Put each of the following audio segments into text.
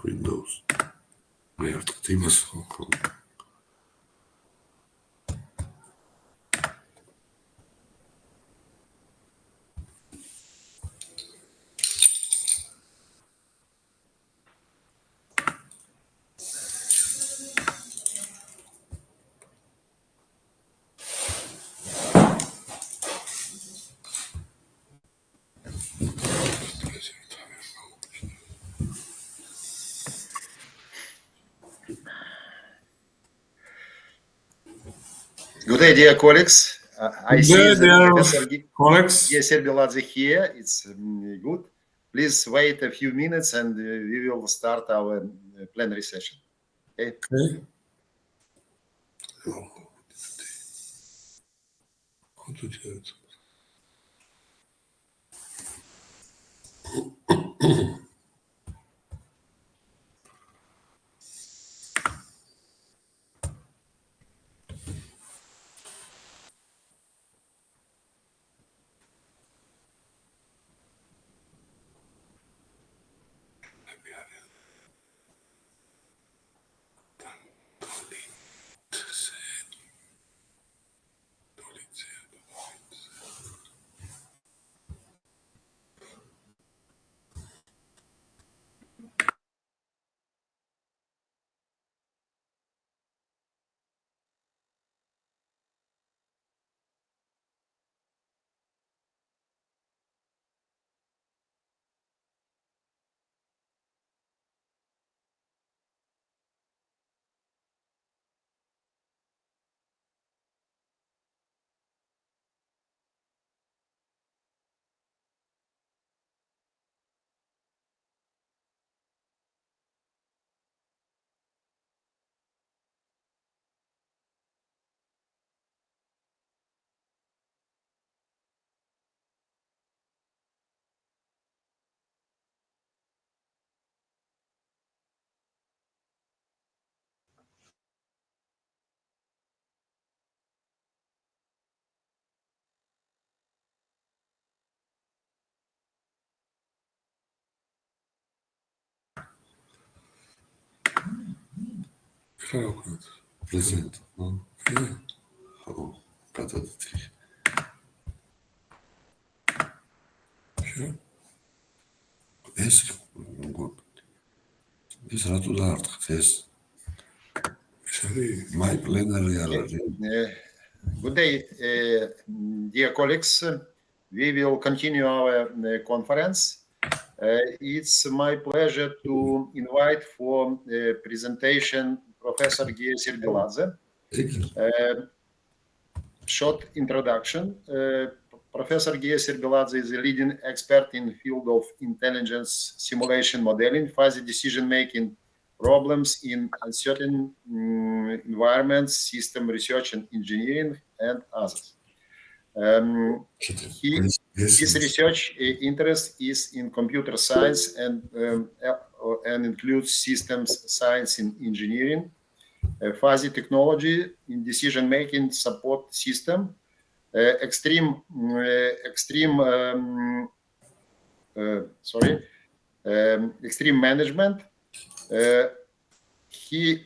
Windows. Ne artık değil mi? Good day, dear colleagues. I see that Professor colleagues. DESSERT'2023 here. It's good. Please wait a few minutes and we will start our plenary session. Okay? Okay. Present. Okay. Oh, pathetic. Sure. Yes. Good. This is to the yes. My plenary. Good day, dear colleagues. We will continue our conference. It's my pleasure to invite for presentation Professor DESSERT'2023. Short introduction. Professor DESSERT'2023 is a leading expert in the field of intelligence simulation modeling, fuzzy decision-making, problems in uncertain environments, system research and engineering, and others. His research interest is in computer science and includes systems science and engineering, fuzzy technology in decision-making support system, extreme management. He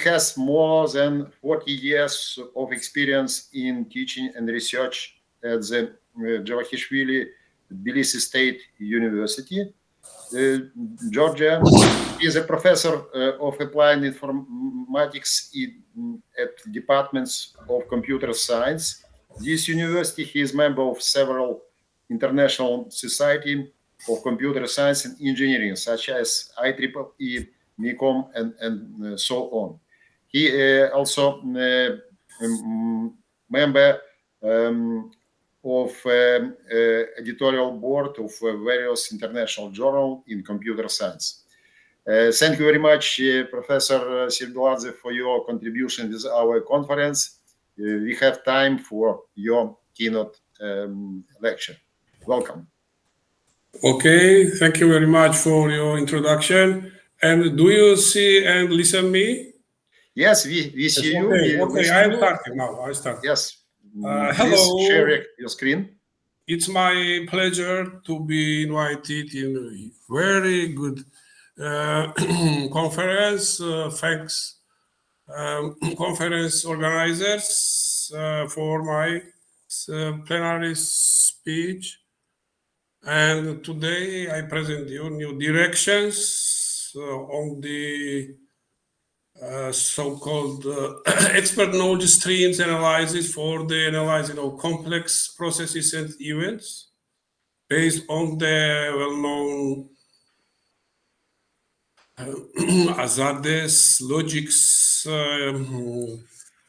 has more than 40 years of experience in teaching and research at the Javahishvili Tbilisi State University, Georgia. He is a professor of applied informatics at departments of computer science. This university, he is member of several international society of computer science and engineering, such as IEEE, MICOM, and so on. He also member of editorial board of various international journals in computer science. Thank you very much, Professor DESSERT'2023, for your contribution with our conference. We have time for your keynote lecture. Welcome. Okay, thank you very much for your introduction. And do you see and listen me? Yes, we see you. Okay, We okay, listen I'm you. starting now. I start. Yes. Please Hello. share your screen. It's my pleasure to be invited in a very good conference. Thanks, conference organizers, for my plenary speech. And today I present you new directions on the so-called expert knowledge streams analysis for the analyzing of complex processes and events based on the well-known Azades logics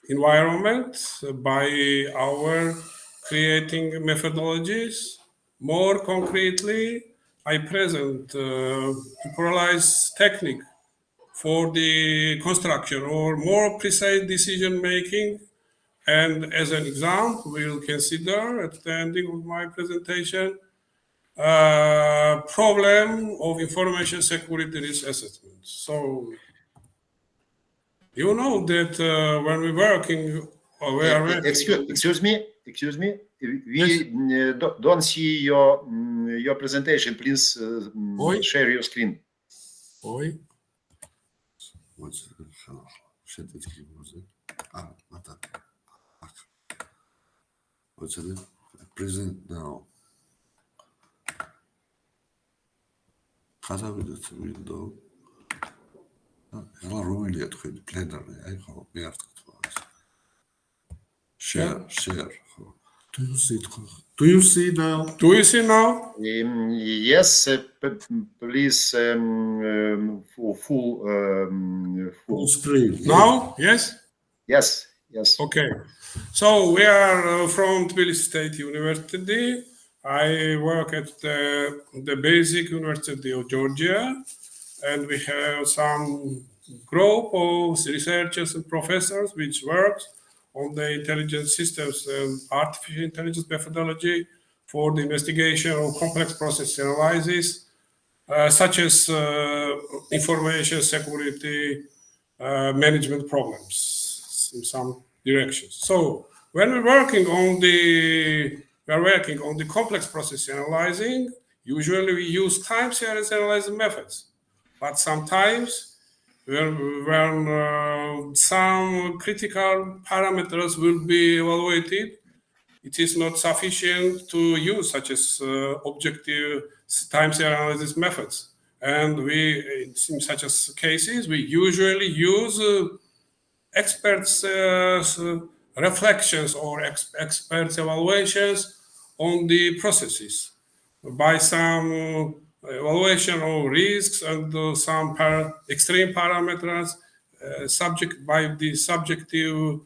environment by our creating methodologies. More concretely, I present temporalized technique for the construction or more precise decision making. And as an example, we'll consider at the ending of my presentation problem of information security risk assessment. So you know that when we're working, or we are working. Excuse me. We Yes. don't see your presentation. Please Oi. share your screen. Oi. What's it? Present now. Casa window. Ela Romania to the plenary. I hope we have to share. Do you see it? Do you see now? Do you see now? Yes, please full screen. Now? Yes? Yes. Okay. So we are from Tbilisi State University. I work at the Basic University of Georgia, and we have some group of researchers and professors which works on the intelligence systems and artificial intelligence methodology for the investigation of complex process analysis, such as information security management problems in some directions. So when we're working on the complex process analyzing, usually we use time series analysis methods, but sometimes when some critical parameters will be evaluated, it is not sufficient to use such as objective time series analysis methods. And in such as cases, we usually use experts' reflections or experts' evaluations on the processes by some evaluation of risks and some extreme parameters subject by the subjective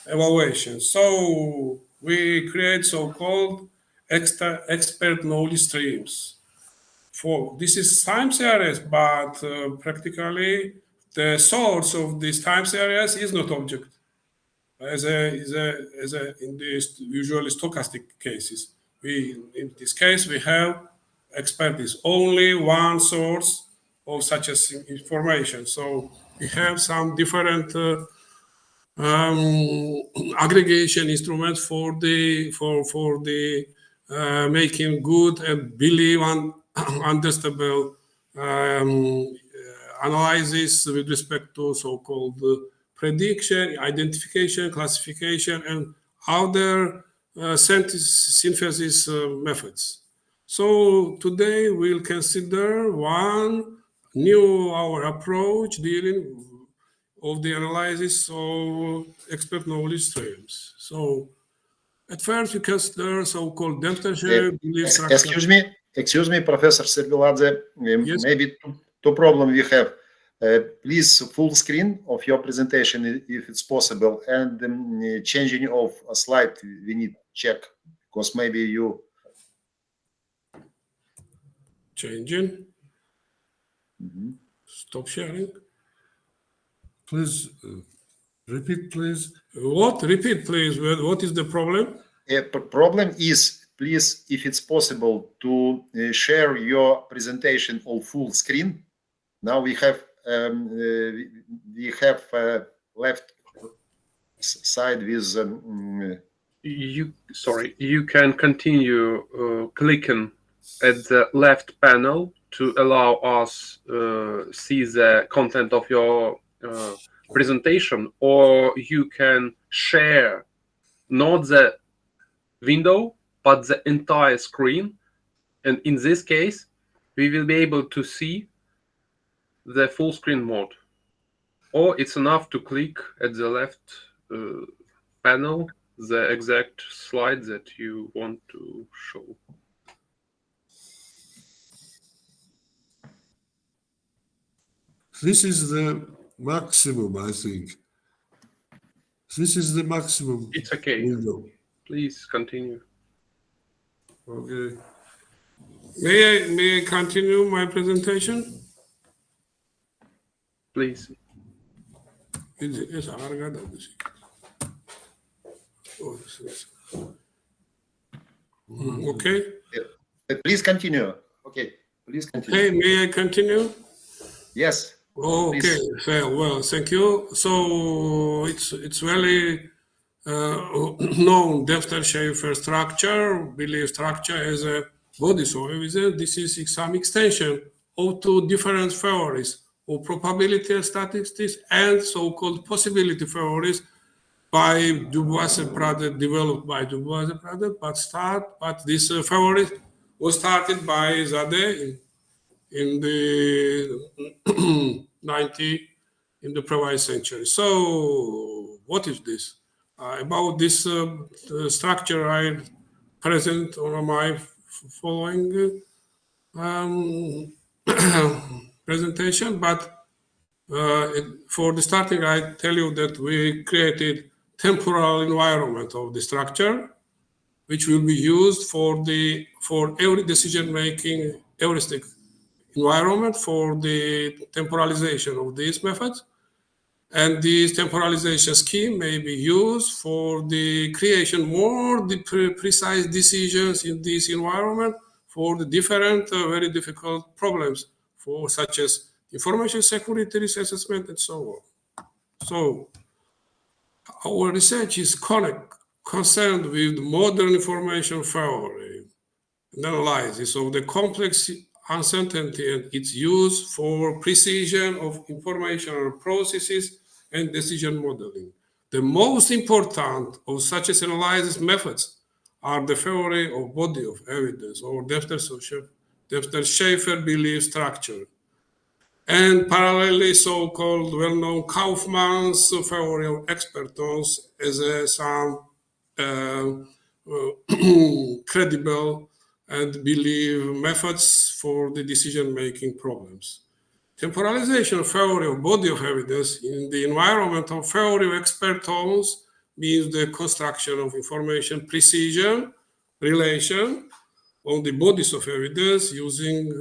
evaluation. So we create so-called expert knowledge streams. This is time series, but practically the source of these time series is not object, as in the usually stochastic cases. In this case, we have expert is only one source of such as information. So we have some different aggregation instruments for the making good and believe understandable analysis with respect to so-called prediction, identification, classification, and other synthesis methods. So today we'll consider one new our approach dealing of the analysis of expert knowledge streams. So at first we consider so-called depth-shared belief structure. Excuse me, Professor Serbiladze. Yes. Maybe two problems we have. Please full screen of your presentation if it's possible, and changing of a slide we need check because maybe you changing. Stop sharing. Please repeat, please. What? Repeat, please. What is the problem? Problem is, please, if it's possible to share your presentation on full screen. Now we have we have left side with you can continue clicking at the left panel to allow us see the content of your presentation, or you can share not the window but the entire screen, and in this case we will be able to see the full screen mode. Or it's enough to click at the left panel the exact slide that you want to show. This is the maximum, I think. This is the maximum. It's okay. Window. Please continue. Okay. May I continue my presentation? Please. Okay. Please continue. Okay, please continue. Hey, may I continue? Yes. Okay. Well, thank you. So it's very known DESSERT' structure, belief structure as a body of evidence. This is some extension of two different theories of probability and statistics and so-called possibility theories by Dubois and Pradet, developed by Dubois and Pradet, but this theory was started by Zadeh in the in the previous century. So what is this? About this structure I present on my following presentation, but for the starting, I tell you that we created temporal environment of the structure, which will be used for every decision-making heuristic environment for the temporalization of these methods. And this temporalization scheme may be used for the creation more precise decisions in this environment for the different very difficult problems, for such as information security risk assessment and so on. So our research is concerned with modern information theory and analysis of the complex uncertainty and its use for precision of information processes and decision modeling. The most important of such analysis methods are the theory of body of evidence, or Depster-Schaeffer belief structure, and parallelly so-called well-known Kaufman's theory of expertise as some credible and believe methods for the decision-making problems. Temporalization theory of body of evidence in the environment of theory of expertise means the construction of information precision relation on the bodies of evidence using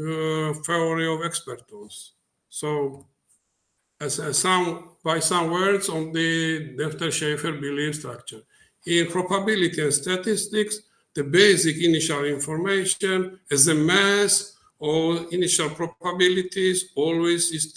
theory of expertise. So, by some words on the Depster-Schaeffer belief structure. In probability and statistics, the basic initial information as a mass or initial probabilities always is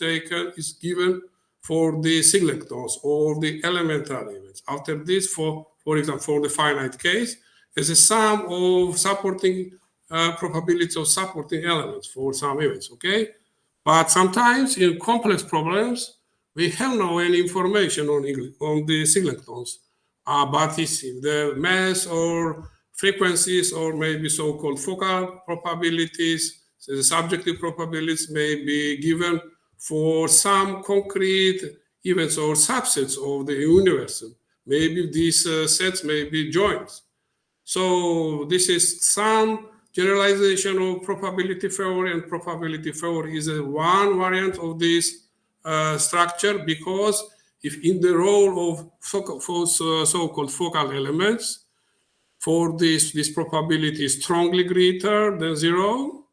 given for the singletons or the elementary events. After this, for example, for the finite case, as a sum of supporting probabilities of supporting elements for some events, okay? But sometimes in complex problems, we have no any information on the singletons, but it's the mass or frequencies or maybe so-called focal probabilities, so the subjective probabilities may be given for some concrete events or subsets of the universe. Maybe these sets may be joints. So this is some generalization of probability theory, and probability theory is one variant of this structure, because if in the role of so-called focal elements, for this probability is strongly greater than 0,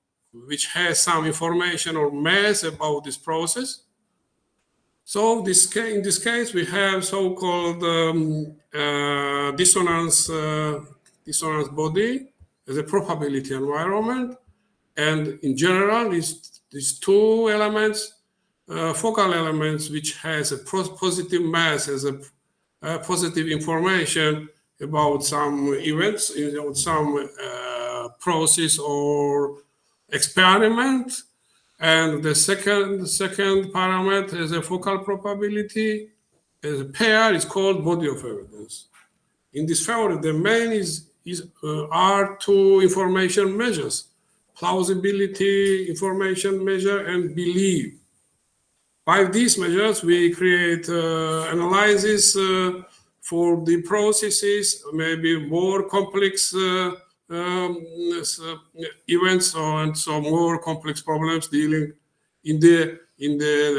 which has some information or mass about this process. So in this case, we have so-called dissonance body as a probability environment. And in general, these two elements focal elements which has a positive mass, as a positive information about some events, about some process or experiment. And the second parameter is a focal probability. As a pair is called body of evidence. In this theory, the main are two information measures: plausibility information measure and belief. By these measures, we create analysis for the processes, maybe more complex events and some more complex problems dealing in the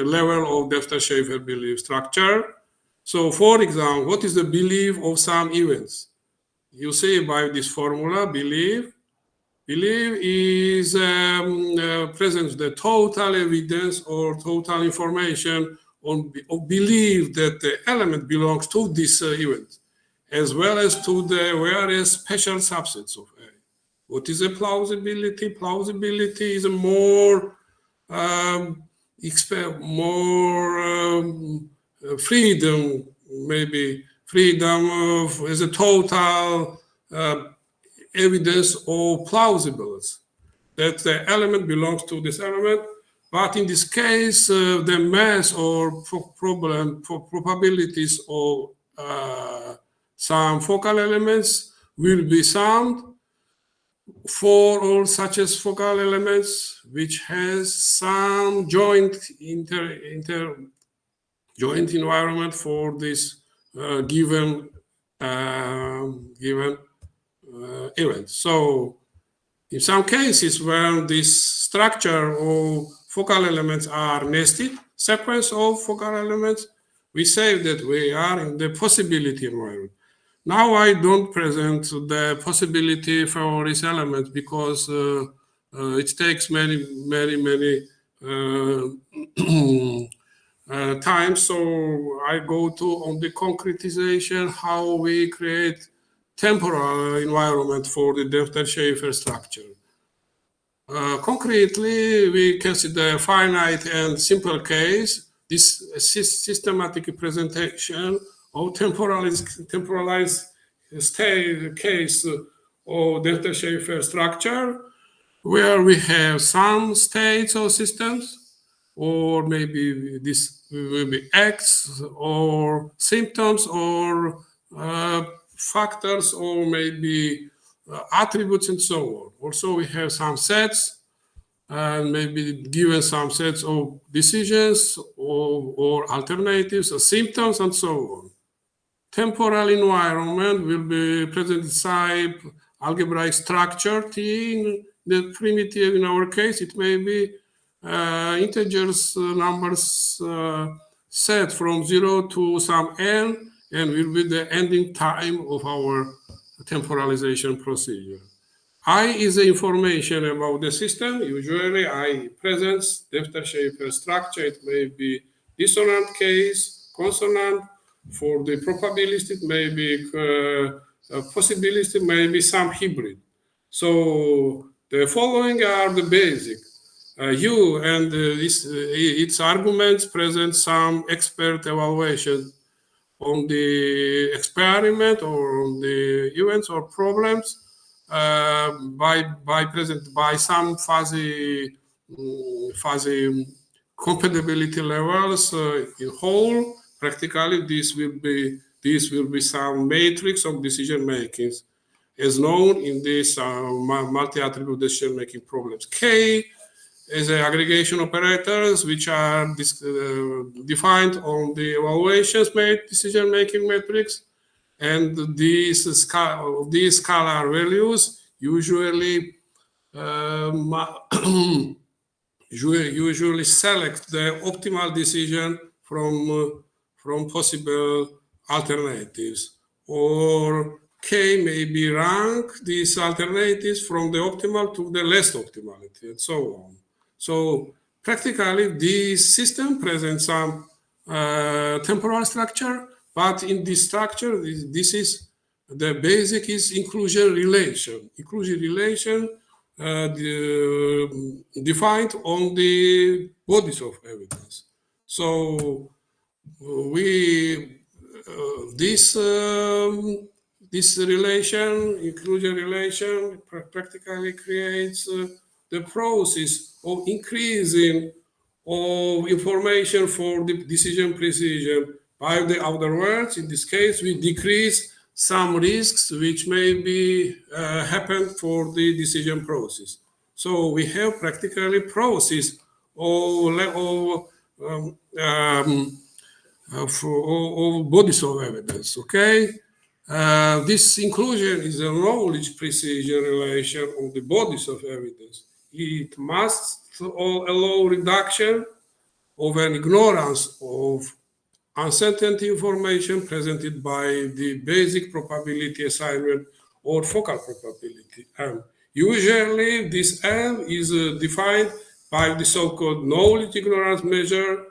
level of Debster-Schaeffer belief structure. So, for example, what is the belief of some events? You see by this formula, belief is presents the total evidence or total information of belief that the element belongs to this event, as well as to the various special subsets of A. What is a plausibility? Plausibility is a more freedom, maybe freedom of as a total evidence or plausibles that the element belongs to this element. But in this case, the mass or probabilities of some focal elements will be summed for all such as focal elements which has some joint environment for this given event. So in some cases where this structure of focal elements are nested sequence of focal elements, we say that we are in the possibility environment. Now I don't present the possibility for this element because it takes many times. So I go to on the concretization, how we create temporal environment for the Debster-Schaeffer structure. Concretely, we consider a finite and simple case. This systematic representation of temporalized state case of Debster-Schaeffer structure, where we have some states or systems, or maybe this will be acts or symptoms or factors or maybe attributes and so on. Also, we have some sets and maybe given some sets of decisions or alternatives or symptoms and so on. Temporal environment will be present inside algebraic structure T in the primitive. In our case, it may be integers numbers set from 0 to some n, and will be the ending time of our temporalization procedure. I is the information about the system. Usually I presents Debster-Schaeffer structure. It may be dissonant case, consonant. For the probabilistic, maybe possibilistic, maybe some hybrid. So the following are the basic. U and its arguments present some expert evaluation on the experiment or on the events or problems by some fuzzy compatibility levels in whole. Practically, this will be some matrix of decision making, as known in this multi-attribute decision making problems. K is an aggregation operators which are defined on the evaluations made decision making matrix, and these scalar values usually usually select the optimal decision from possible alternatives, or K may be rank these alternatives from the optimal to the least optimality, and so on. So practically, this system presents some temporal structure, but in this structure, this is the basic is inclusion relation. Inclusion relation defined on the bodies of evidence. So this relation, inclusion relation, practically creates the process of increasing of information for the decision precision. By the other words, in this case, we decrease some risks which may be happen for the decision process. So we have practically process of bodies of evidence, okay? This inclusion is a knowledge precision relation of the bodies of evidence. It must allow reduction of an ignorance of uncertain information presented by the basic probability assignment or focal probability M. Usually, this M is defined by the so-called knowledge ignorance measure.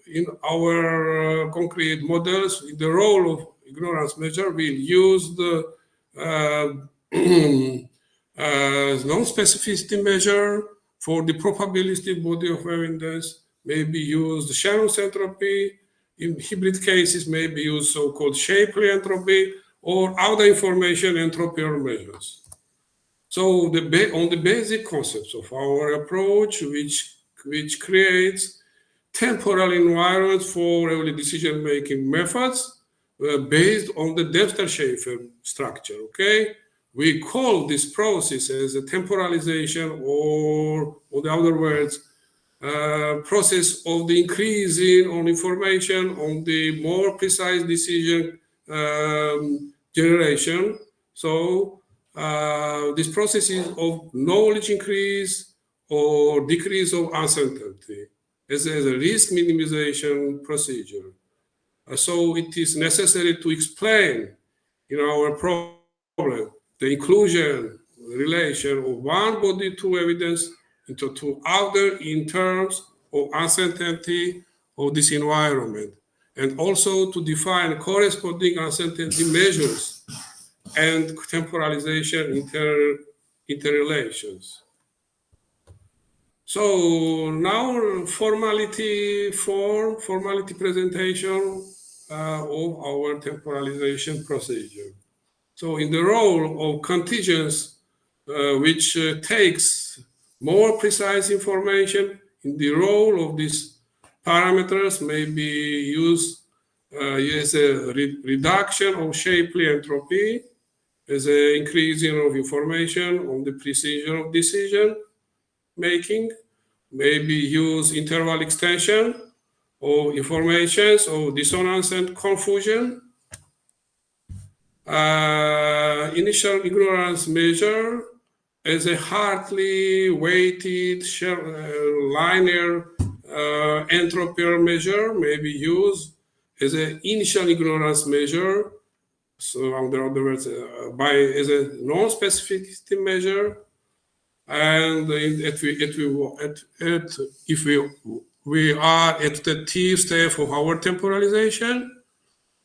In our concrete models, the role of ignorance measure will use the non-specificity measure for the probabilistic body of evidence, may be used Shannon's entropy. In hybrid cases, may be used so-called Shapley entropy or other information entropy or measures. So on the basic concepts of our approach, which creates temporal environment for early decision-making methods based on the Debster-Schaeffer structure, okay? We call this process as a temporalization, or in other words, process of the increasing on information on the more precise decision generation. So this process is of knowledge increase or decrease of uncertainty as a risk minimization procedure. So it is necessary to explain in our problem the inclusion relation of one body to evidence into two other in terms of uncertainty of this environment, and also to define corresponding uncertainty measures and temporalization interrelations. So now formality presentation of our temporalization procedure. So in the role of contingence, which takes more precise information, in the role of these parameters may be used as a reduction of Shapley entropy, as an increasing of information on the precision of decision making, maybe use interval extension of informations of dissonance and confusion. Initial ignorance measure as a hardly weighted linear entropy measure may be used as an initial ignorance measure. So, in other words, as a non-specificity measure. And if we are at the T step of our temporalization,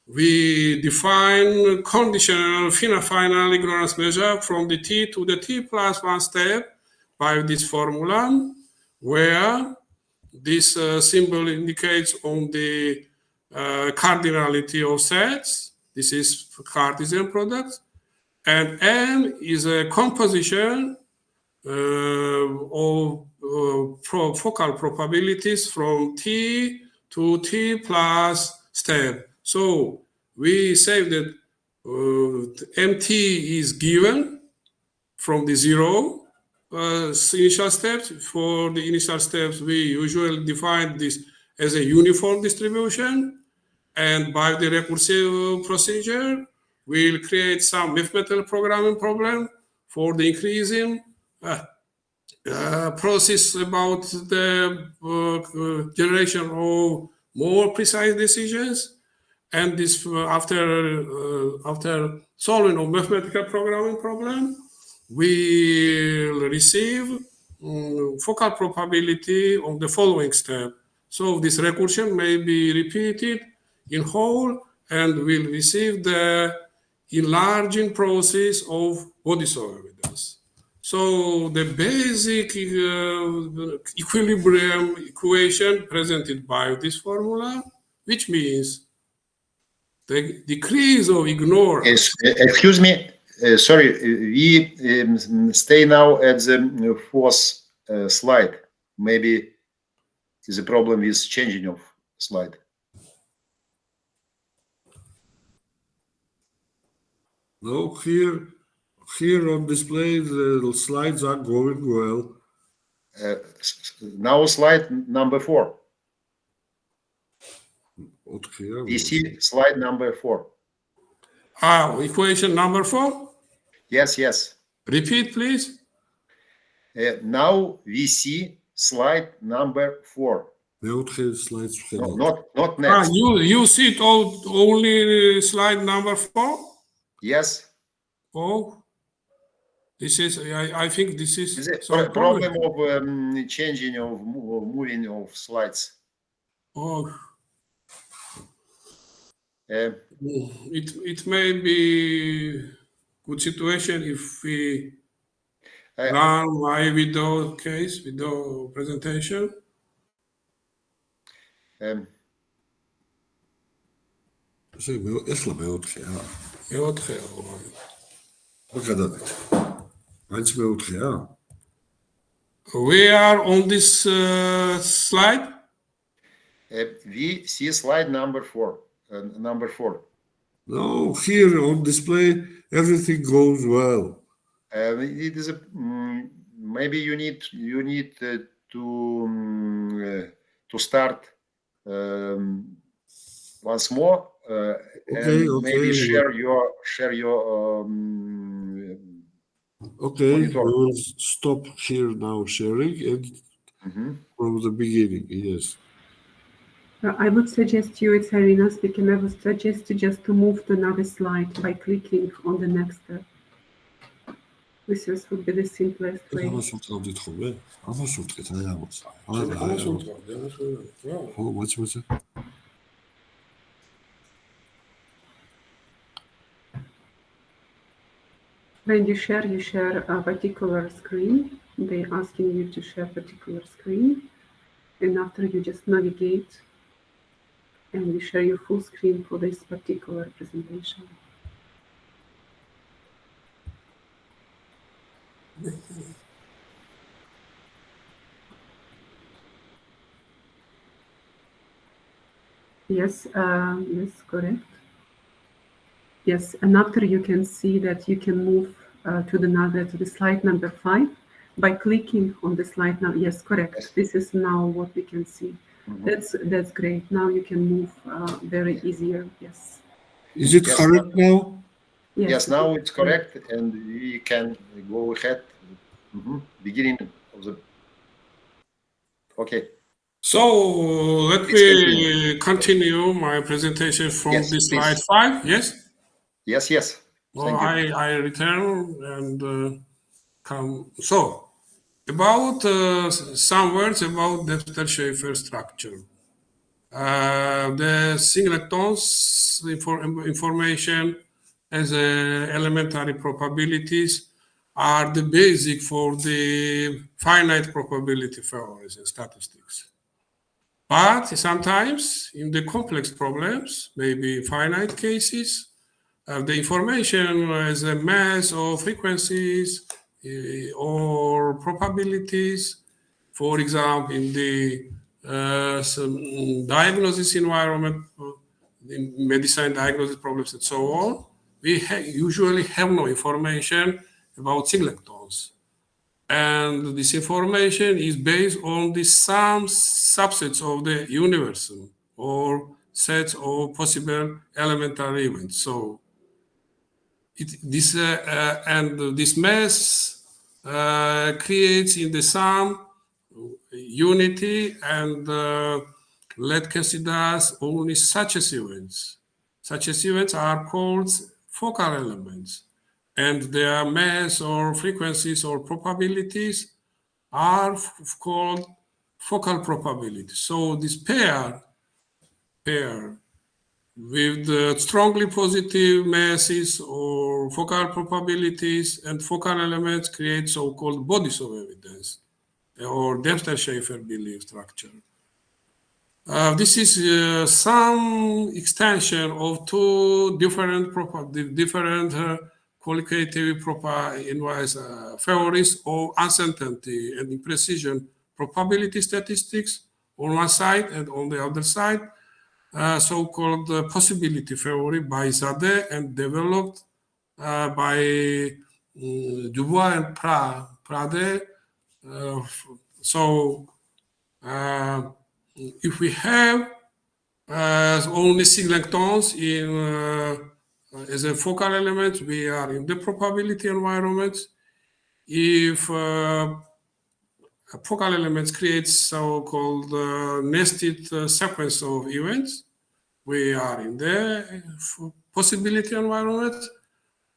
we define conditional final ignorance measure from the T to the T plus one step by this formula, where this symbol indicates on the cardinality of sets. This is Cartesian product, and M is a composition of focal probabilities from T to T plus step. So we say that MT is given from the zero initial steps. For the initial steps, we usually define this as a uniform distribution, and by the recursive procedure, we'll create some mathematical programming problem for the increasing process about the generation of more precise decisions. And this after solving a mathematical programming problem, we will receive focal probability on the following step. So this recursion may be repeated in whole, and we'll receive the enlarging process of bodies of evidence. So the basic equilibrium equation presented by this formula, which means the decrease of ignorance. Excuse me, sorry, we stay now at the fourth slide. Maybe is a problem with changing of slide. No, here on display, the slides are going well. Now slide number 4. Okay, We see slide number 4. Equation number 4. Yes, yes. Repeat, please. Now we see slide number 4. Slides Not next. You see it only slide number 4? Yes. Oh, this is, I think this is It's a problem of changing of moving of slides. Oh, Uh, it may be good situation if we run my video case, video presentation. We are on this slide. We see slide number 4. Number 4. No, here on display, everything goes well. It is a maybe you need to start once more Okay, and maybe share your okay, monitor. we will stop here now sharing and from the beginning, yes. I would suggest you, it's Irina speaking, I would suggest you just to move to another slide by clicking on the next step. This would be the simplest way. When you share a particular screen. They're asking you to share a particular screen. And after you just navigate and you share your full screen for this particular presentation. Yes, yes, correct. Yes, and after you can see that you can move to the slide number 5 by clicking on the slide now. Yes, correct. Yes. This is now what we can see. That's great. Now you can move very easier. Yes. Is it correct now? Yes, now it's correct, and we can go ahead. Beginning of the. Okay. So let me continue my presentation from Yes, this please. slide 5. Yes. Yes, yes. Well, Thank you. I return and come. So about some words about Debster-Schaeffer structure. The singletons information as elementary probabilities are the basic for the finite probability theories and statistics. But sometimes in the complex problems, maybe finite cases, the information as a mass of frequencies or probabilities. For example, in the some diagnosis environment, in medicine diagnosis problems and so on, we usually have no information about singletons. And this information is based on the some subsets of the universal or sets of possible elementary events. So this mass creates in the sum unity, and let's consider only such as events. Such as events are called focal elements, and their mass or frequencies or probabilities are called focal probabilities. So this pair with strongly positive masses or focal probabilities, and focal elements create so-called bodies of evidence or Dempster-Shafer belief structure. This is some extension of two different qualitative theories of uncertainty and imprecision probability statistics on one side, and on the other side, so-called possibility theory by Zadeh and developed by Dubois and Prade. If we have only singletons as a focal element, we are in the probability environment. If focal elements create so-called nested sequence of events, we are in the possibility environment.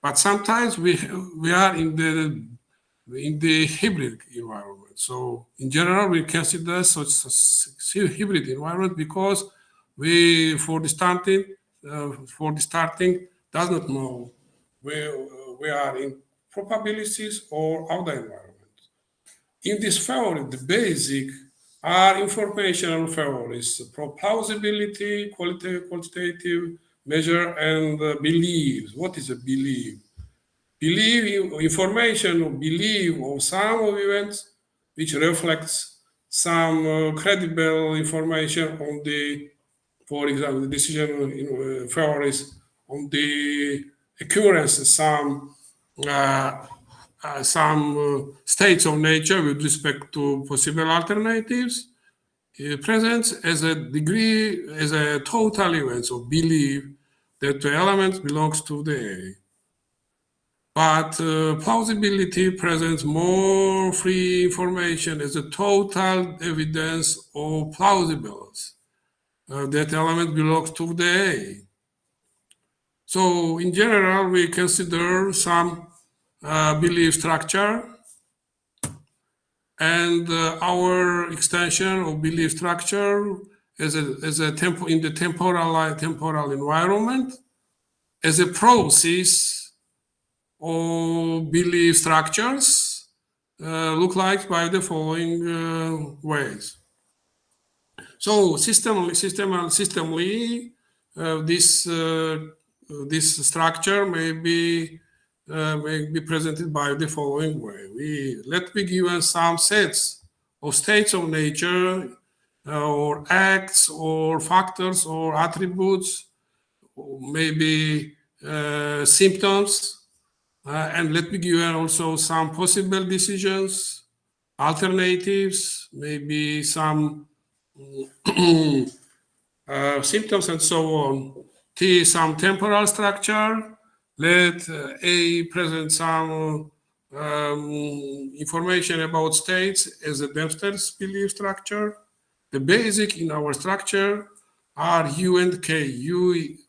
But sometimes we are in the hybrid environment. So in general, we consider such a hybrid environment because we, for the starting, does not know where we are in probabilities or other environments. In this theory, the basic are informational theories, plausibility, quantitative measure, and beliefs. What is a belief? Believe information or belief of some of events which reflects some credible information on the, for example, the decision theories on the occurrence of some states of nature with respect to possible alternatives. Presents as a degree, as a total events of belief that the element belongs to the A. But plausibility presents more free information as a total evidence of plausibles. That element belongs to the A. So in general, we consider some belief structure, and our extension of belief structure as a in the temporal environment as a process of belief structures look like by the following ways. So systemally, this structure may be presented by the following way. Let me give us some sets of states of nature or acts or factors or attributes, or maybe symptoms, and let me give you also some possible decisions, alternatives, maybe some symptoms and so on. T, some temporal structure. Let A present some information about states as a Dempster's belief structure. The basic in our structure are U and K. Use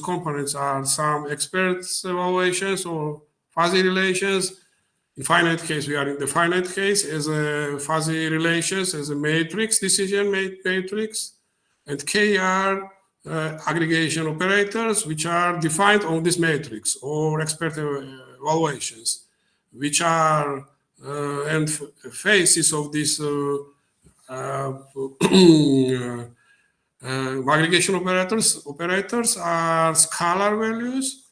components are some experts evaluations or fuzzy relations. In finite case, we are in the finite case as a fuzzy relations, as a matrix, decision matrix. And K are aggregation operators, which are defined on this matrix, or expert evaluations, which are and faces of this aggregation operators are scalar values.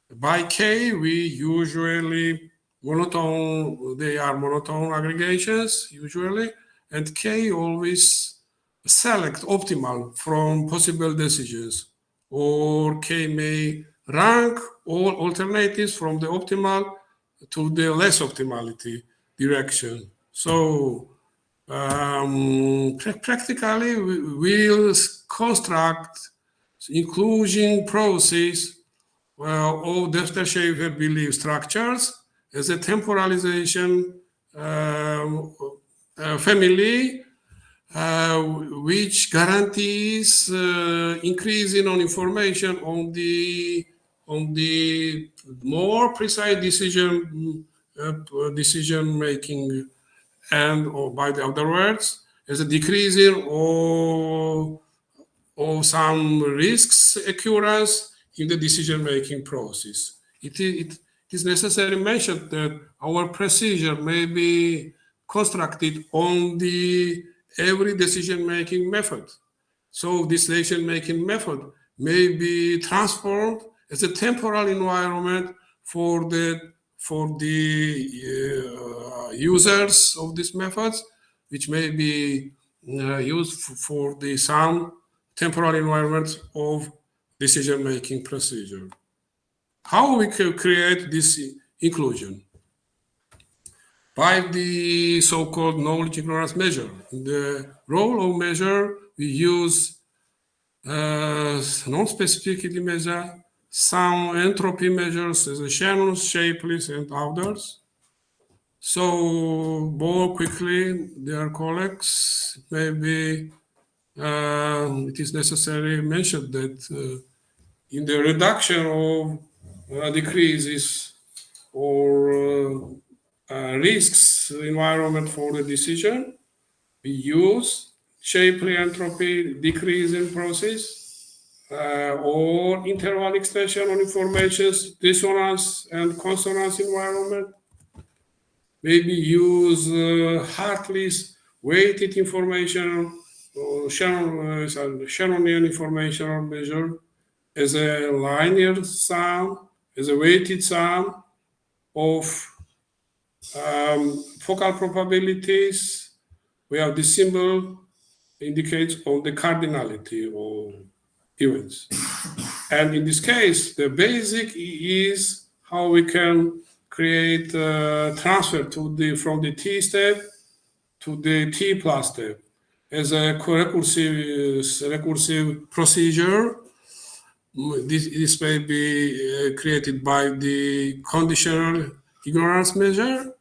By K, we usually they are monotone aggregations usually, and K always select optimal from possible decisions, or K may rank all alternatives from the optimal to the less optimality direction. So practically, we'll construct inclusion process of Dempster-Shafer belief structures as a temporalization family, which guarantees increasing on information on the more precise decision making, and or by the other words, as a decreasing or of some risks occurrence in the decision-making process. It is necessary to mention that our procedure may be constructed on the every decision-making method. So this decision-making method may be transformed as a temporal environment for the users of these methods, which may be used for the some temporal environment of decision-making procedure. How we can create this inclusion? By the so-called knowledge ignorance measure. In the role of measure, we use non-specificity measure, some entropy measures as a Shannon, Shapley's, and others. So more quickly, dear colleagues, maybe it is necessary to mention that in the reduction of decreases or risks environment for the decision, we use Shapley entropy decrease in process or interval extension on information's dissonance and consonance environment. Maybe use Hartley's weighted information or Shannonian information measure as a linear sum, as a weighted sum of focal probabilities. We have this symbol indicates on the cardinality of events. And in this case, the basic is how we can create transfer from the T step to the T plus step as a recursive procedure. This may be created by the conditional ignorance measure,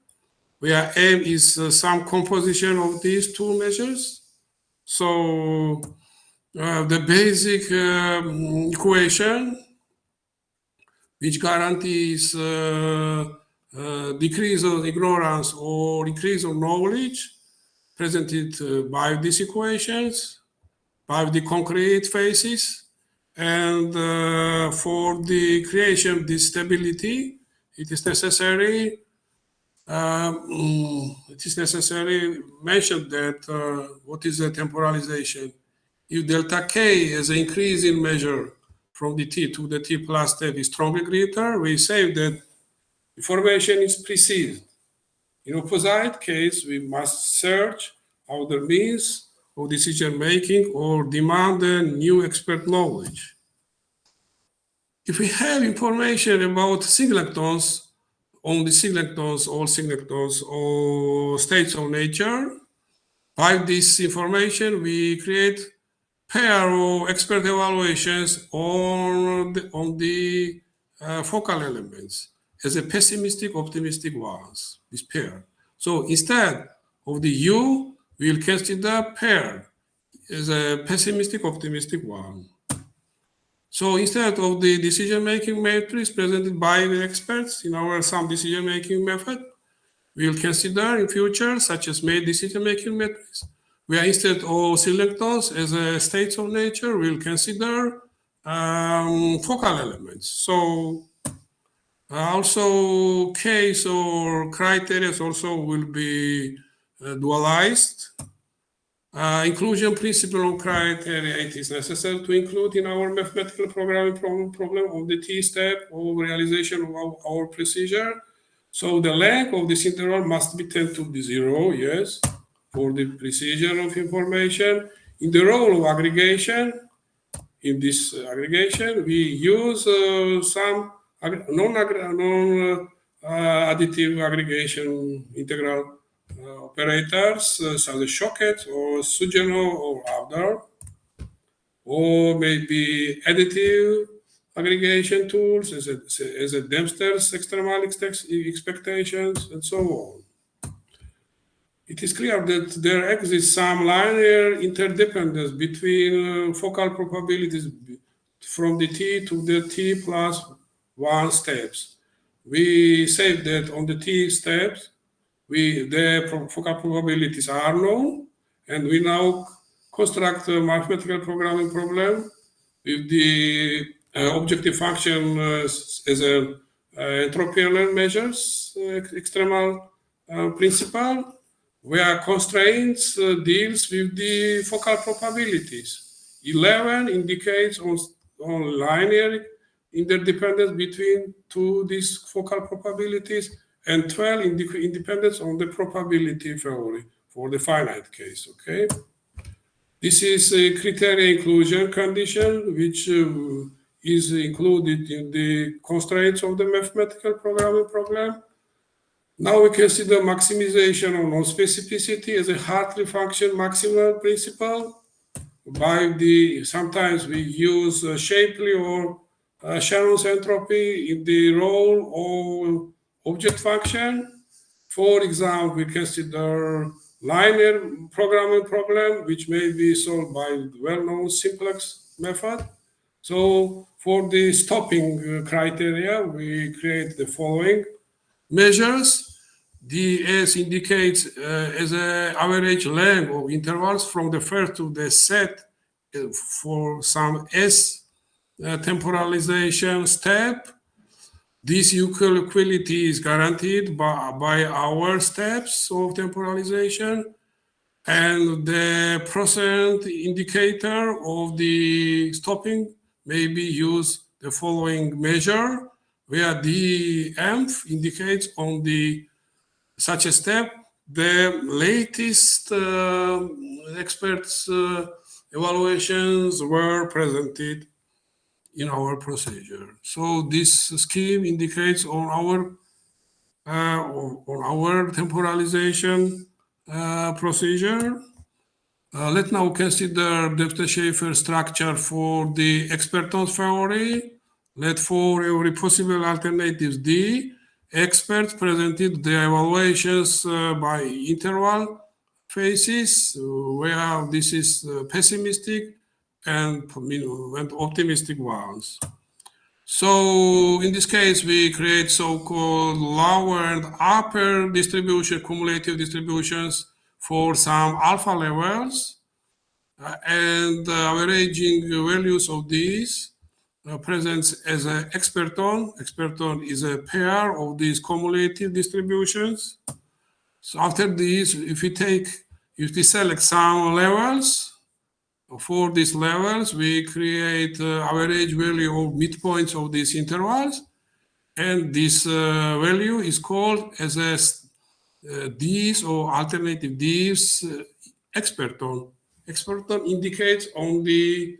where M is some composition of these two measures. So the basic equation, which guarantees decrease of ignorance or increase of knowledge, presented by these equations, by the concrete phases, and for the creation of this stability, it is necessary mention that what is the temporalization? If delta k is an increase in measure from the T to the T plus step is strongly greater, we say that information is preceded. In opposite case, we must search other means of decision making or demand a new expert knowledge. If we have information about singletons, on the singletons, all singletons, or states of nature, by this information, we create pair of expert evaluations on the focal elements as a pessimistic, optimistic ones, this pair. So instead of the U, we'll consider pair as a pessimistic, optimistic one. So instead of the decision-making matrix presented by the experts in our some decision-making method, we'll consider in future, such as made decision-making matrix, where instead of singletons as a states of nature, we'll consider focal elements. So also case or criteria also will be dualized. Inclusion principle of criteria, it is necessary to include in our mathematical programming problem of the T step of realization of our procedure. So the length of this interval must be 10 to the 0, yes, for the precision of information. In the role of aggregation, in this aggregation, we use some non-additive aggregation integral operators, such as Shocket or Sugeno or other, or maybe additive aggregation tools as a Dempster's external expectations, and so on. It is clear that there exists some linear interdependence between focal probabilities from the T to the T plus 1 steps. We say that on the T steps, the focal probabilities are known, and we now construct a mathematical programming problem with the objective function as a entropy alert measures extremal principle, where constraints deals with the focal probabilities. 11 indicates on linear interdependence between these focal probabilities, and 12 independence on the probability theory for the finite case, okay? This is a criteria inclusion condition, which is included in the constraints of the mathematical programming problem. Now we consider maximization of non-specificity as a Hartley function maximal principle. Sometimes we use Shapley or Shannon's entropy in the role of object function. For example, we consider linear programming problem, which may be solved by well-known simplex method. So for the stopping criteria, we create the following measures. DS indicates as an average length of intervals from the first to the set for some S temporalization step. This equality is guaranteed by our steps of temporalization, and the percent indicator of the stopping may be used the following measure, where the EMF indicates on the such a step the latest experts evaluations were presented in our procedure. So this scheme indicates on our temporalization procedure. Let's now consider Debye-Schaeffer structure for the expertons theory. Let for every possible alternatives D, experts presented the evaluations by interval phases, where this is pessimistic and optimistic ones. So in this case, we create so-called lower and upper distribution, cumulative distributions for some alpha levels, and averaging values of these presents as an experton. Experton is a pair of these cumulative distributions. So after this, if we select some levels, for these levels, we create average value of midpoints of these intervals, and this value is called as a D's or alternative D's experton. Experton indicates on the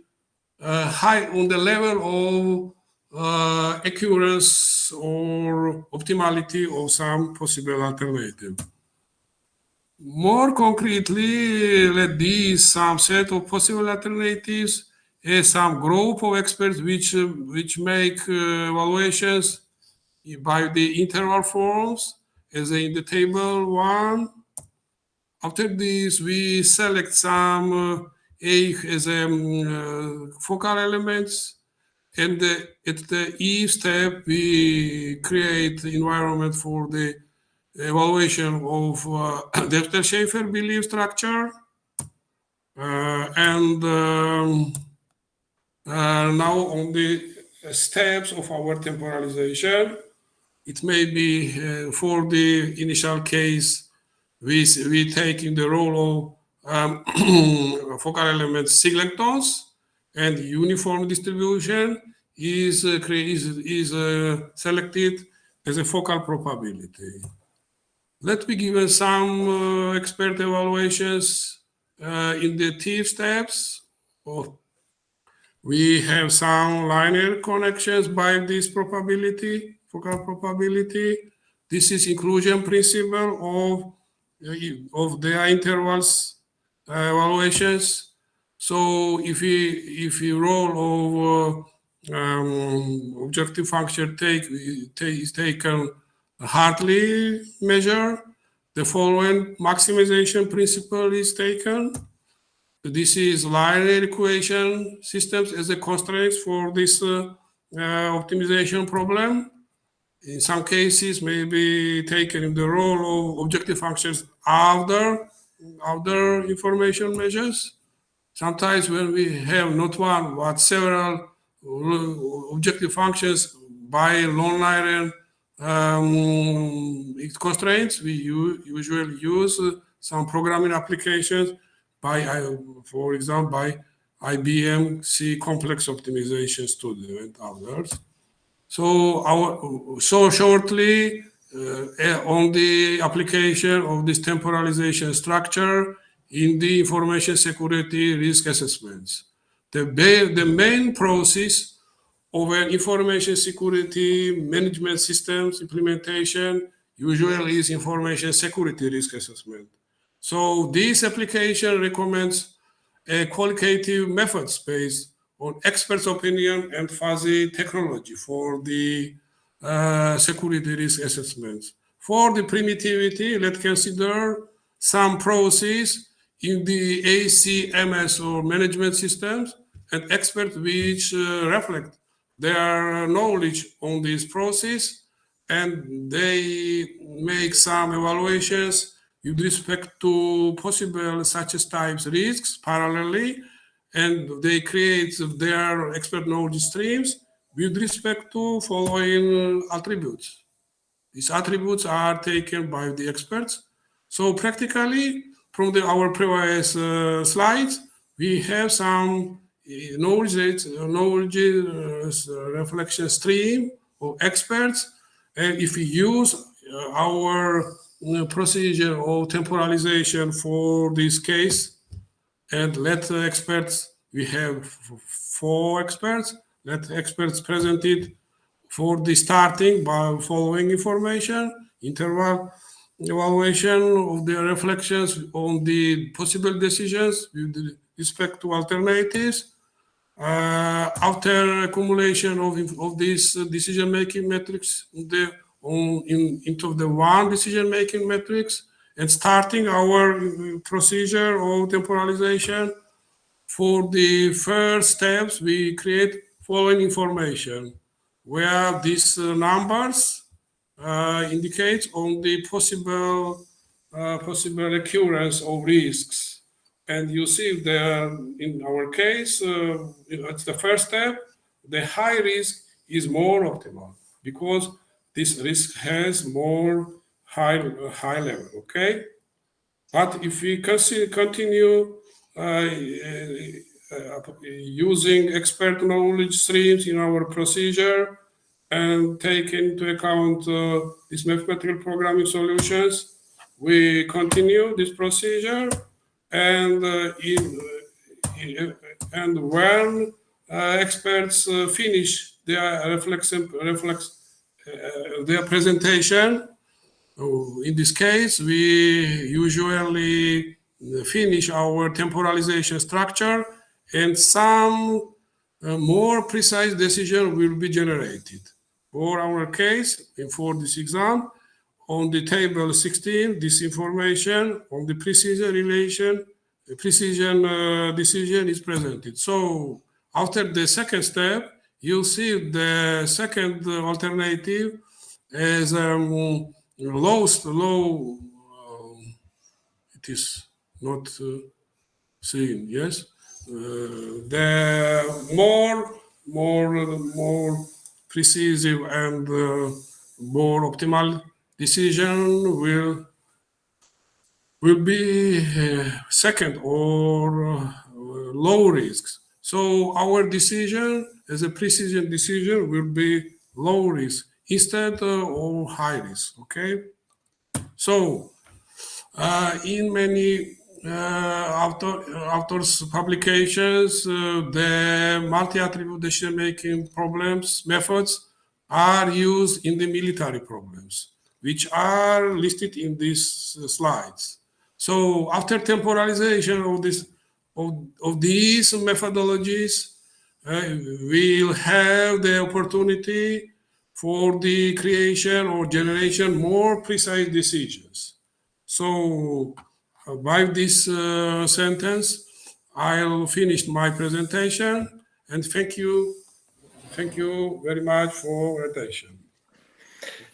on the level of occurrence or optimality of some possible alternative. More concretely, let these some set of possible alternatives as some group of experts which make evaluations by the interval forms as in the table 1. After this, we select some A as focal elements, and at the E step, we create environment for the evaluation of Debye-Schaeffer belief structure. Now on the steps of our temporalization, it may be for the initial case, we take in the role of focal elements singletons, and uniform distribution is selected as a focal probability. Let me give some expert evaluations in the T steps. We have some linear connections by this probability, focal probability. This is inclusion principle of the intervals evaluations. So if we roll over objective function is taken a Hartley measure, the following maximization principle is taken. This is linear equation systems as a constraint for this optimization problem. In some cases, may be taken in the role of objective functions after information measures. Sometimes when we have not one but several objective functions by non-linear constraints, we usually use some programming applications by, for example, by IBM C complex optimization studio and others. So shortly on the application of this temporalization structure in the information security risk assessments. The main process of an information security management systems implementation usually is information security risk assessment. So this application recommends a qualitative methods based on experts' opinion and fuzzy technology for the security risk assessments. For the primitivity, let's consider some process in the ACMS or management systems and experts which reflect their knowledge on this process, and they make some evaluations with respect to possible such as types risks parallelly, and they create their expert knowledge streams with respect to following attributes. These attributes are taken by the experts. So practically, from our previous slides, we have some knowledge reflection stream of experts. And if we use our procedure of temporalization for this case, and let the experts, we have 4 experts, let experts present it for the starting by following information, interval evaluation of the reflections on the possible decisions with respect to alternatives. After accumulation of these decision-making metrics into the one decision-making metrics, and starting our procedure of temporalization, for the first steps, we create following information, where these numbers indicate on the possible occurrence of risks. And you see there, in our case, it's the first step, the high risk is more optimal because this risk has more high level, okay? But if we continue using expert knowledge streams in our procedure and take into account these mathematical programming solutions, we continue this procedure, and when experts finish their their presentation, in this case, we usually finish our temporalization structure, and some more precise decision will be generated. For our case, for this exam, on the table 16, this information on the precision decision is presented. So after the second step, you'll see the second alternative as low, it is not seen, yes. The more precise and more optimal decision will be second, or low risks. So our decision as a precision decision will be low risk instead of high risk, okay? So in many authors' publications, the multi-attribute decision-making methods are used in the military problems, which are listed in these slides. So after temporalization of these methodologies, we'll have the opportunity for the creation or generation more precise decisions. So by this sentence, I'll finish my presentation, and thank you very much for attention.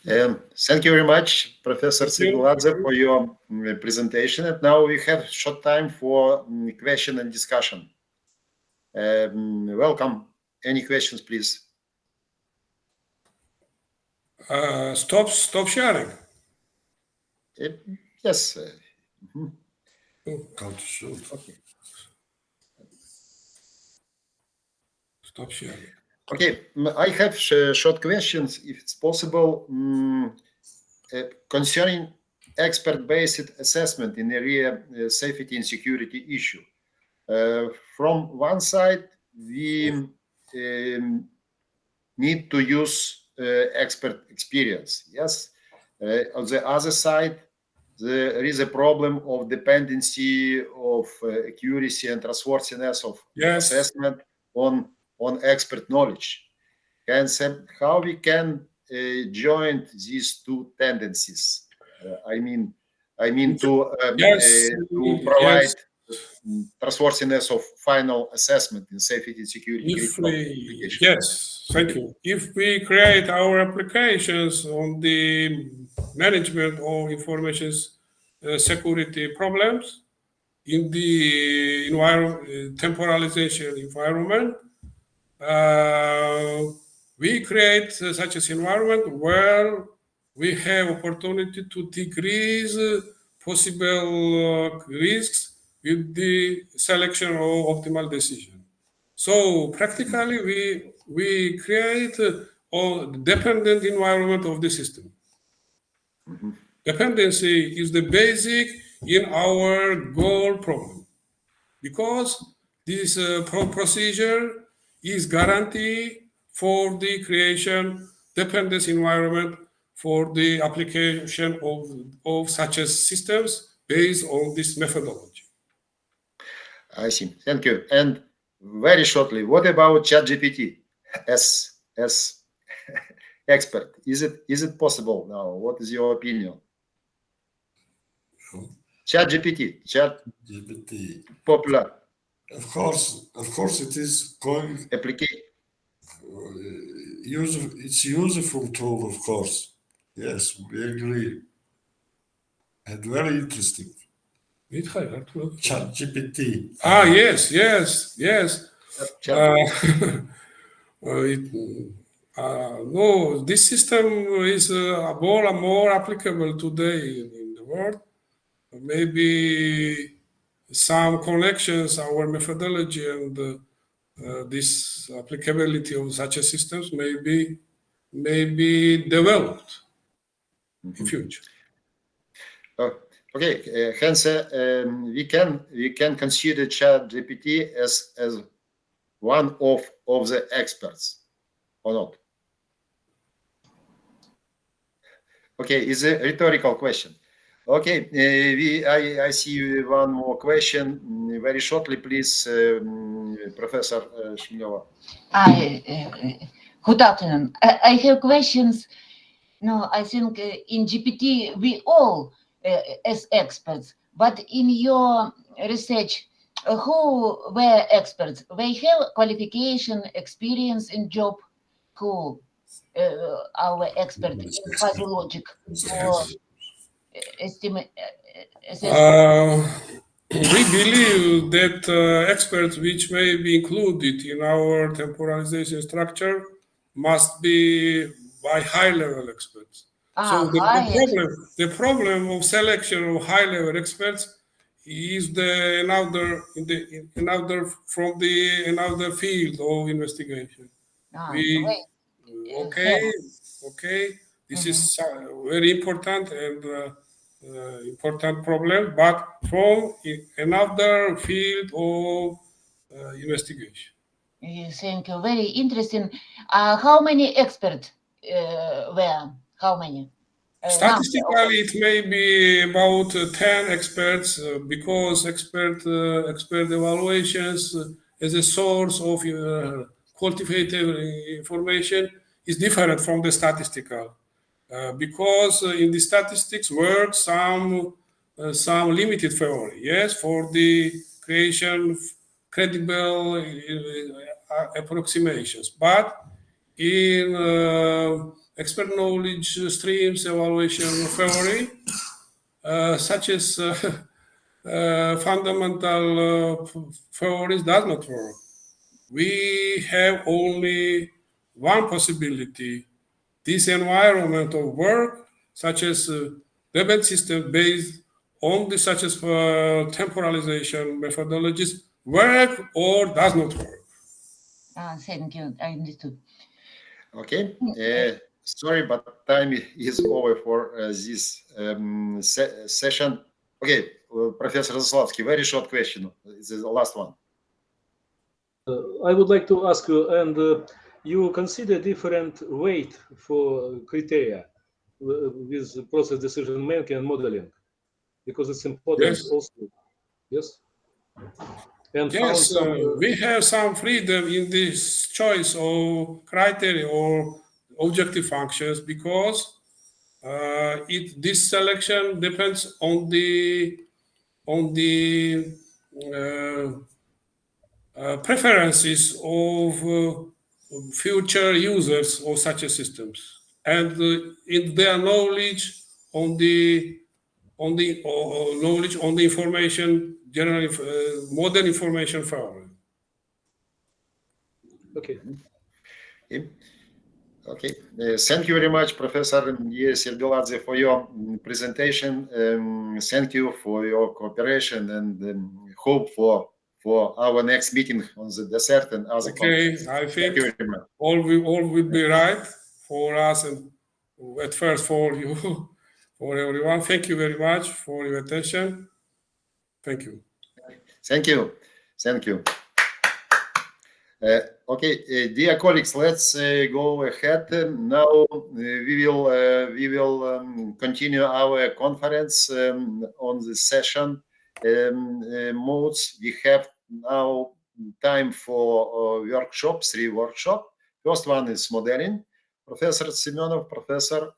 Thank you very much, Professor you. Tsiguladze, for your presentation. And now we have short time for question and discussion. Welcome. Any questions, please? Stop sharing. Yes. How to shoot. Okay. Stop sharing. Okay, I have short questions, if it's possible, concerning expert-based assessment in area safety and security issue. From one side, we need to use expert experience. Yes. On the other side, there is a problem of dependency of accuracy and trustworthiness of assessment on expert knowledge. And how we can join these two tendencies? I mean to provide trustworthiness of final assessment in safety and security. Yes, thank you. If we create our applications on the management of information security problems in the temporalization environment, we create such an environment where we have opportunity to decrease possible risks with the selection of optimal decision. So practically, we create a dependent environment of the system. Dependency is the basic in our goal problem, because this procedure is guarantee for the creation dependence environment for the application of such as systems based on this methodology. I see. Thank you. And very shortly, what about ChatGPT as expert? Is it possible now? What is your opinion? ChatGPT. Popular. Of course, it is going. Application. It's useful tool, of course. Yes, we agree. And very interesting. ChatGPT. Yes. No, this system is more applicable today in the world. Maybe some connections, our methodology and this applicability of such a systems may be developed in future. Okay, hence we can consider ChatGPT as one of the experts, or not? Okay, it's a rhetorical question. Okay, I see one more question very shortly, please, Professor Shmilova. Good afternoon. I have questions. No, I think in GPT we all as experts, but in your research, who were experts? They have qualification, experience in job. Who our expert in fuzzy logic or estimate? We believe that experts which may be included in our temporalization structure must be by high-level experts. So the problem of selection of high-level experts is another field of investigation. Okay. This is very important and important problem, but from another field of investigation. Thank you. Very interesting. How many experts were? How many? Statistically, it may be about 10 experts because expert evaluations as a source of quantitative information is different from the statistical. Because in the statistics work some limited theory, yes, for the creation of credible approximations. But in expert knowledge streams evaluation theory, such as fundamental theories does not work. We have only one possibility. This environment of work, such as debate system based on the such as temporalization methodologies, work or does not work. Thank you. I understood. Okay. Sorry, but time is over for this session. Okay, Professor Zaslavsky, very short question. This is the last one. I would like to ask you, and you consider different weight for criteria with process decision making and modeling, because it's important Yes. also. Yes. And Yes, we have some freedom in this choice of criteria or objective functions because this selection depends on the preferences of future users of such a systems and in their knowledge on the knowledge on the information generally modern information theory. Okay. Okay. Thank you very much, Professor Sergeladze, for your presentation. Thank you for your cooperation and hope for our next meeting on the DESSERT and other conferences. I think Thank you very much. all will be right for us and at first for you, for everyone. Thank you very much for your attention. Thank you. Thank you. Thank you. Okay, dear colleagues, let's go ahead. Now we will continue our conference on the session modes. We have now time for workshops, 3 workshops. First one is modeling. Professor Semenov, Professor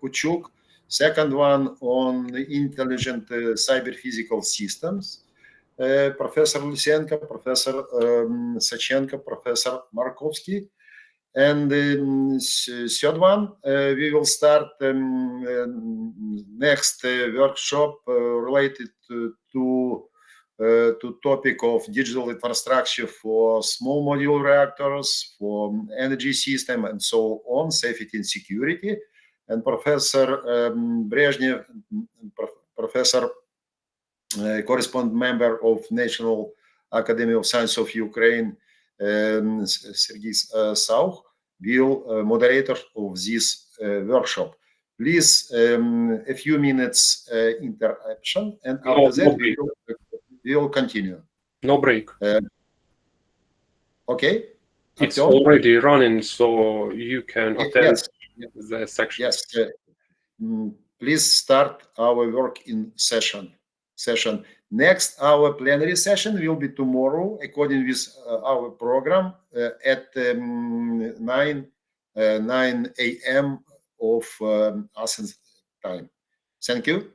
Kuchuk. Second one on intelligent cyber physical systems. Professor Lysenko, Professor Sachenko, Professor Markovsky. And third one, we will start next workshop related to topic of digital infrastructure for small modular reactors, for energy system, and so on, safety and security. And Professor Brezhnev, Professor correspondent member of National Academy of Science of Ukraine, Sergei Sauch, will moderator of this workshop. Please, a few minutes interaction, and after that we will continue. No break. Okay. It's already running, so you can attend the section. Yes. Please start our work in session. Next, our plenary session will be tomorrow, according with our program, at 9 a.m. of Athens time. Thank you.